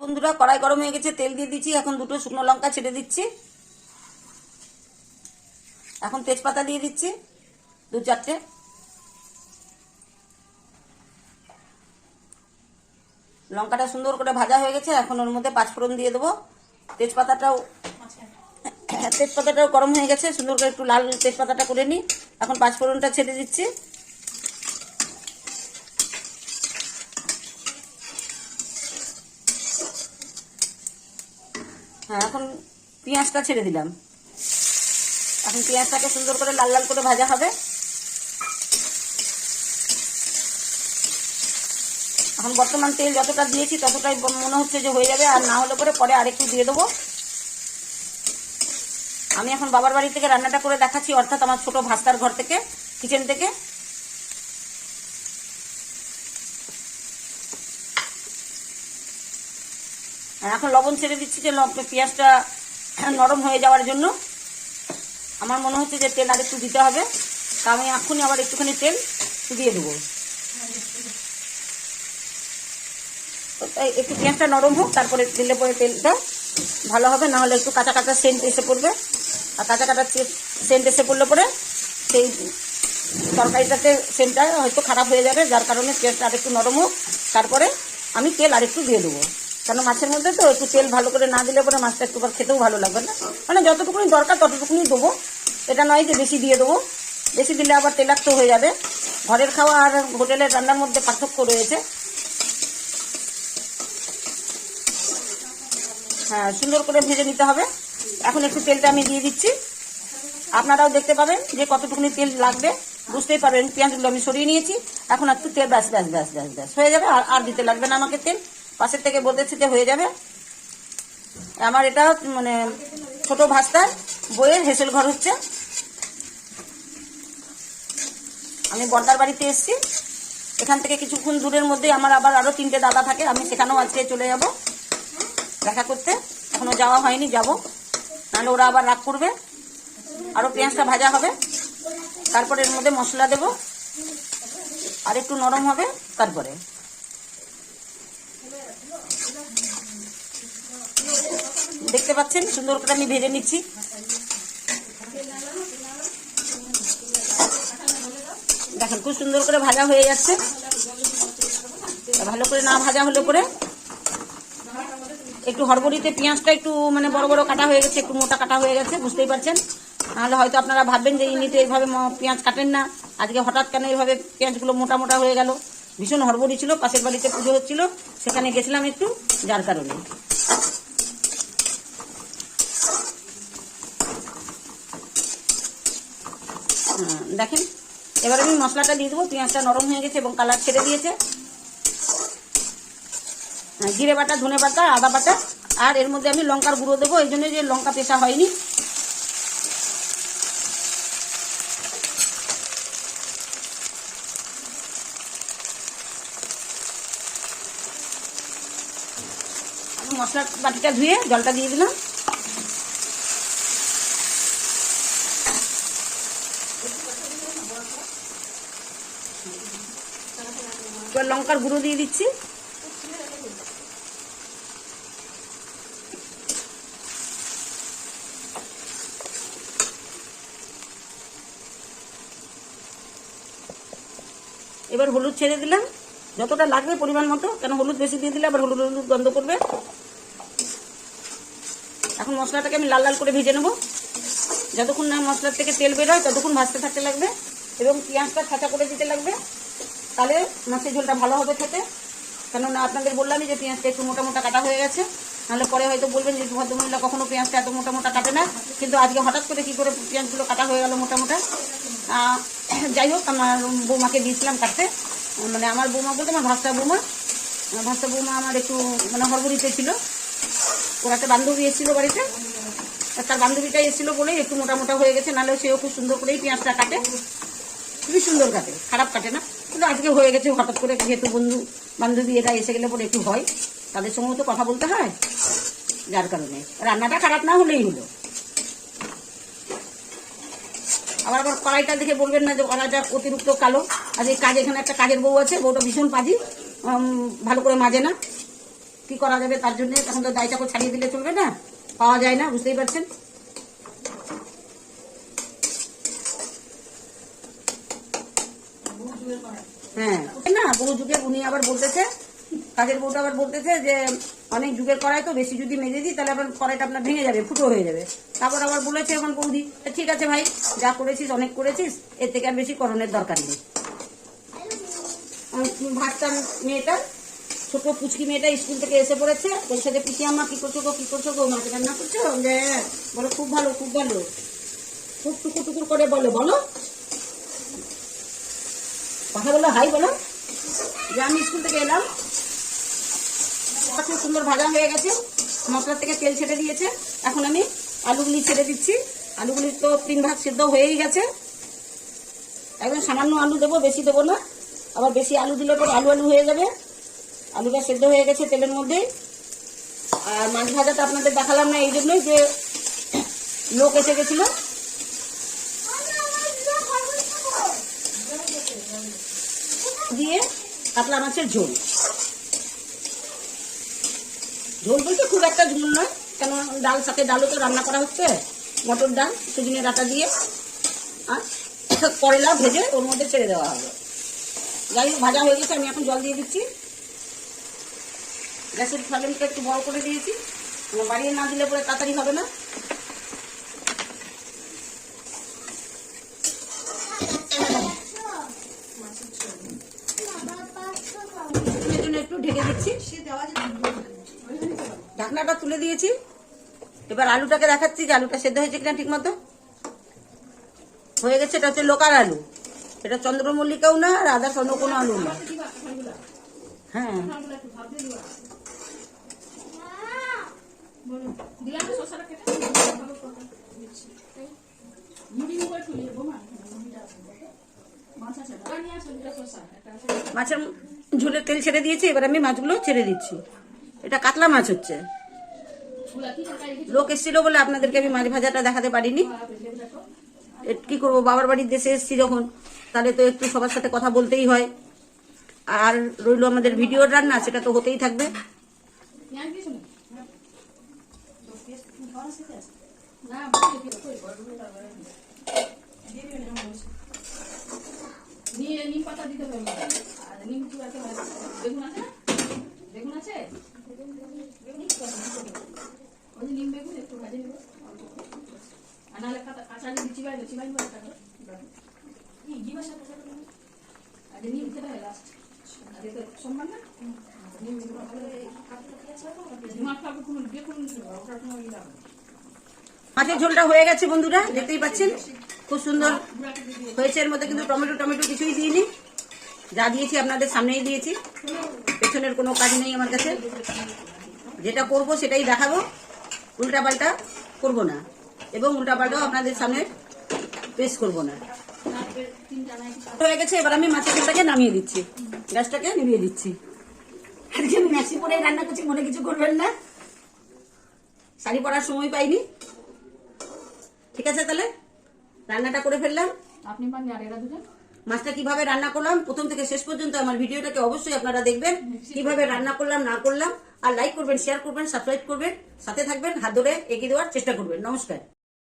বন্ধুরা, কড়াই গরম হয়ে গেছে, তেল দিয়ে দিচ্ছি। এখন দুটো শুকনো লঙ্কা ছেড়ে দিচ্ছি। এখন তেজপাতা দিয়ে দিচ্ছি 2-4টে। লঙ্কাটা সুন্দর করে ভাজা হয়ে গেছে। এখন ওর মধ্যে পাঁচফোড়ন দিয়ে দেবো। তেজপাতাটাও গরম হয়ে গেছে, সুন্দর করে একটু লাল তেজপাতাটা করে নিই। এখন পাঁচফোড়নটা ছেড়ে দিচ্ছি। হ্যাঁ, এখন পেঁয়াজটা ছেড়ে দিলাম। এখন পেঁয়াজটাকে সুন্দর করে লাল লাল করে ভাজা হবে। এখন বর্তমান তেল যতটা দিয়েছি ততটাই মনে হচ্ছে যে হয়ে যাবে, আর না হলে পরে আরেকটু দিয়ে দেবো। আমি এখন বাবার বাড়ি থেকে রান্নাটা করে দেখাচ্ছি, অর্থাৎ আমার ছোট ভাস্তার ঘর থেকে, কিচেন থেকে। এখন লবণ ছেড়ে দিচ্ছি যে পেঁয়াজটা নরম হয়ে যাওয়ার জন্য। আমার মনে হচ্ছে যে তেল আর একটু দিতে হবে, তা আমি এখনই আবার একটুখানি তেল দিয়ে দেবো। একটু পেঁয়াজটা নরম হোক, তারপরে দিলে পরে তেলটা ভালো হবে, না হলে একটু কাঁচা কাঁচা সেন্ট এসে পড়বে। আর কাঁচা কাঁচা সেন্ট এসে পড়লে পরে সেই তরকারিটাতে সেন্টটা হয়তো খারাপ হয়ে যাবে, যার কারণে পেঁয়াজটা আরেকটু নরম হোক, তারপরে আমি তেল আরেকটু দিয়ে দেবো। কেন মাছের মধ্যে তো একটু তেল ভালো করে না দিলে পরে মাছটা একটু খেতেও ভালো লাগবে না। মানে যতটুকুনি দরকার ততটুকুনি দেবো, এটা নয় যে বেশি দিয়ে দেবো। বেশি দিলে আবার তেলাক্ত হয়ে যাবে। ঘরের খাওয়া আর হোটেলের রান্নার মধ্যে পার্থক্য রয়েছে। হ্যাঁ, সুন্দর করে ভেজে নিতে হবে। এখন একটু তেলটা আমি দিয়ে দিচ্ছি। আপনারাও দেখতে পাবেন যে কতটুকুনি তেল লাগবে, বুঝতেই পারবেন। পেঁয়াজগুলো আমি সরিয়ে নিয়েছি। এখন একটু তেল ব্যাস হয়ে যাবে। আর দিতে লাগবে না আমাকে তেল। পাশের থেকে বলতেছে যে হয়ে যাবে। আমার এটা মানে ছোট ভাস্তার বইয়ের হেসেল ঘর হচ্ছে। আমি বর্দার বাড়িতে এসেছি। এখান থেকে কিছুক্ষণ দূরের মধ্যে আমার আবার আরো 3টে দাদা থাকে। আমি সেখানেও আজকে চলে যাব দেখা করতে। এখনো যাওয়া হয়নি, যাব, নাহলে ওরা আবার রাগ করবে। আরো পেঁয়াজটা ভাজা হবে, তারপরে এর মধ্যে মশলা দেব, আর একটু নরম হবে। তারপরে দেখতে পাচ্ছেন সুন্দর করে আমি ভেজে নিচ্ছি। দেখেন খুব সুন্দর করে ভাজা হয়ে যাচ্ছে। ভালো করে না ভাজা হলে পরে একটু হড়বড়িতে পেঁয়াজটা একটু মানে বড় বড় কাটা হয়ে গেছে, একটু মোটা কাটা হয়ে গেছে, বুঝতেই পারছেন। নাহলে হয়তো আপনারা ভাববেন যে ইনিতে এইভাবে পেঁয়াজ কাটেন না, আজকে হঠাৎ কেন এইভাবে পেঁয়াজগুলো মোটা মোটা হয়ে গেল। ভীষণ হড়বড়ি ছিল, পাশের বাড়িতে পুজো হচ্ছিল, সেখানে গেছিলাম একটু, যার কারণে। দেখেন এবার আমি মশলাটা দিয়ে দেবো। পেঁয়াজটা নরম হয়ে গেছে এবং কালার ছেড়ে দিয়েছে। জিরে বাটা, ধনে বাটা, আদা বাটা, আর এর মধ্যে আমি লঙ্কার গুঁড়ো দেবো, এই জন্য যে লঙ্কা পেশা হয়নি। আমি মশলার বাটিটা ধুয়ে জলটা দিয়ে দিলাম। এবার লঙ্কার গুঁড়ো দিয়ে দিচ্ছি। এবার হলুদ ছেড়ে দিলাম, যতটা লাগবে পরিমাণ মতো, কেন হলুদ বেশি দিয়ে দিলে আবার হলুদ হলুদ গন্ধ করবে। এখন মশলাটাকে আমি লাল লাল করে ভেজে নেব। যতক্ষণ না মশলার থেকে তেল বের হয় ততক্ষণ ভাজতে থাকতে লাগবে এবং পেঁয়াজটা ছাঁচা করে দিতে লাগবে, তাহলে মাছের ঝোলটা ভালো হবে খেতে। কেননা আপনাদের বললামই যে পেঁয়াজটা একটু মোটা মোটা কাটা হয়ে গেছে, নাহলে পরে হয়তো বলবেন যে ভদ্রমহিলা কখনো পেঁয়াজটা এত মোটা মোটা কাটে না, কিন্তু আজকে হঠাৎ করে কী করে পেঁয়াজগুলো কাটা হয়ে গেল মোটা মোটা। যাই হোক, আমার বৌমাকে দিয়েছিলাম কাটতে, মানে আমার বৌমা বলতে আমার ভাস্তা বৌমা আমার একটু মানে হড়বড়িতে ছিল। ওর একটা বান্ধবী এসেছিলো বাড়িতে, তার বান্ধবীটাই এসেছিলো বলেই একটু মোটা মোটা হয়ে গেছে, নাহলে সেও খুব সুন্দর করেই পেঁয়াজটা কাটে, খুবই সুন্দর কাটে, খারাপ কাটে না। কিন্তু আজকে হয়ে গেছে হঠাৎ করে, যেহেতু বান্ধবী এরা এসে গেলে পরে একটু হয়, তাদের সঙ্গেও তো কথা বলতে হয়, যার কারণে রান্নাটা খারাপ না হলেই হলো। আবার কড়াইটা দেখে বলবেন না যে কড়াইটা অতিরিক্ত কালো। আজ এই কাজ, এখানে একটা কাজের বউ আছে, বউটা ভীষণ পাজি, ভালো করে মাজে না। কি করা যাবে তার জন্য, এখন তো দায় চাকর ছাড়িয়ে দিলে চলবে না, পাওয়া যায় না, বুঝতেই পারছেন। হ্যাঁ না, বহু যুগের উনি আবার বলতেছে, কাজের বউটা আবার বলতেছে যে অনেক যুগের কড়াই তো, বেশি যদি মেজে দিই তাহলে আবার কড়াইটা আপনার ভেঙে যাবে, ফুটো হয়ে যাবে। তারপর আবার বলেছে এখন বৌদি, ঠিক আছে ভাই, যা করেছিস অনেক করেছিস, এর থেকে আর বেশি করণের দরকার নেই। ভাতটা মেয়েটা, ছোট পুচকি মেয়েটা স্কুল থেকে এসে পড়েছে, ওর সাথে পিসি আম্মা কি করছো গো, কি করছো গো, মাছ রান্না করছো? যে বলো খুব ভালো, খুব ভালো, খুব টুকুর টুকুর করে বলো, বলো কথা বলো, হাই বলো। যে আমি স্কুল থেকে এলাম, খুব সুন্দর ভাজা হয়ে গেছে, মশলার থেকে তেল ছেড়ে দিয়েছে। এখন আমি আলুগুলি ছেড়ে দিচ্ছি। আলুগুলি তো 3 ভাগ সিদ্ধ হয়েই গেছে, একদম সামান্য আলু দেবো, বেশি দেবো না, আবার বেশি আলু দিলে পর আলু আলু হয়ে যাবে। আলুটা সেদ্ধ হয়ে গেছে তেলের মধ্যে। আর মাছ ভাজাটা আপনাদের দেখালাম না এই জন্যই যে লোক এসে গেছিল। দিয়ে কাতলা মাছের ঝোল, ঝোল বলতে খুব একটা ঝোল নয়, কেন ডাল সাথে ডালও তো রান্না করা হচ্ছে, মটর ডাল সেদিনের ডাটা দিয়ে, আর করলা ভেজে ওর মধ্যে ছেড়ে দেওয়া হবে। যাই হোক ভাজা হয়ে গেছে, আমি এখন জল দিয়ে দিচ্ছি। গ্যাসের ফ্লেমটা একটু বড় করে দিয়েছি, বাড়িয়ে না দিলে পরে তাড়াতাড়ি হবে না। একটু ঢেকে দিচ্ছি, ঢাকনাটা তুলে দিয়েছি। এবার আলুটাকে দেখাচ্ছি যে আলুটা সেদ্ধ হয়েছে কিনা ঠিক মতো। হয়ে গেছে, এটা হচ্ছে লোকাল আলু, এটা চন্দ্রমল্লিকাও না আর আদার্স অন্য কোনো আলু না। হ্যাঁ মাছের ঝোলে তেল ছেড়ে দিয়েছি, এবার আমি মাছগুলো ছেড়ে দিচ্ছি। এটা কাতলা মাছ হচ্ছে, লোক এসেছিল বলে আপনাদেরকে আমি মাছ ভাজাটা দেখাতে পারিনি। কি করবো, বাবার বাড়ির দেশে এসেছি যখন, তাহলে তো একটু সবার সাথে কথা বলতেই হয়। আর রইল আমাদের ভিডিওর রান্না, সেটা তো হতেই থাকবে। নিম পাতা দিতে হবে, আর নিম বেগুন আছে, বেগুন আছে, নিম বেগুন একটু ভাজে নেবো, আর নাহলে কাঁচা নিম চিবাই চিবাই আর নিম খেতে হয় লাস্ট, আর এতে সম্মান না নিম মাছের ঝোলটা হয়ে গেছে বন্ধুরা, দেখতেই পাচ্ছেন খুব সুন্দর হয়েছে। এর মধ্যে কিন্তু টমেটো টমেটো কিছুই দিইনি, যা দিয়েছি আপনাদের সামনেই দিয়েছি, পেছনের কোনো কাজ নেই আমার কাছে। যেটা করব সেটাই দেখাবো, উল্টা পাল্টা করবো না, এবং উল্টা পাল্টাও আপনাদের সামনে পেশ করবো না। হয়ে গেছে, এবার আমি মাছের ঝোলটাকে নামিয়ে দিচ্ছি, গ্যাসটাকে নিভিয়ে দিচ্ছি। আজকে আমি ম্যাক্সি পরে রান্না করছি, মনে কিছু করবেন না, শাড়ি পরার সময় পাইনি। ঠিক আছে, তাহলে রান্নাটা করে ফেললাম। আপনি মাছটা কিভাবে রান্না করলাম প্রথম থেকে শেষ পর্যন্ত আমার ভিডিওটাকে অবশ্যই আপনারা দেখবেন, কিভাবে রান্না করলাম না করলাম। আর লাইক করবেন, শেয়ার করবেন, সাবস্ক্রাইব করবেন, সাথে থাকবেন, হাত ধরে এগিয়ে দেওয়ার চেষ্টা করবেন। নমস্কার।